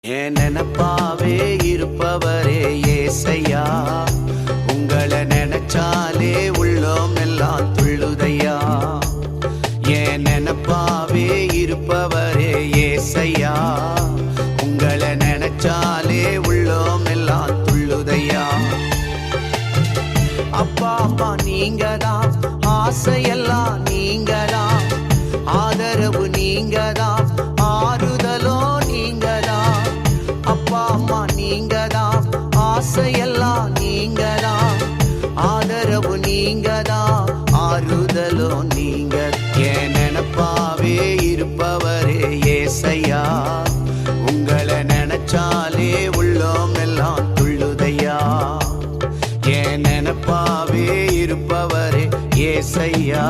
என் நினப்பாவே இருப்பவரே ஏசையா, உங்களை நினைச்சாலே உள்ளோம் எல்லாம் துள்ளுதையா. என் நினப்பாவே இருப்பவரே ஏசையா, உங்களை நினைச்சாலே உள்ளோம் எல்லாம் துள்ளுதையா. அப்பா அப்பா நீங்க தான், ஆசையெல்லாம் நீங்க தான், ஆதரவு நீங்க தான், ஆறுதலோ நீங்க தான். அப்பா அம்மா நீங்க தான், ஆசையெல்லாம் நீங்க தான், ஆதரவு நீங்க தான், ஆறுதலோ நீங்க. என் நினப்பாவே இருப்பவரே ஏசையா, உங்களை நினைச்சாலே உள்ளோம் எல்லாம் துள்ளுதையா. என் நினப்பாவே இருப்பவரே ஏசையா,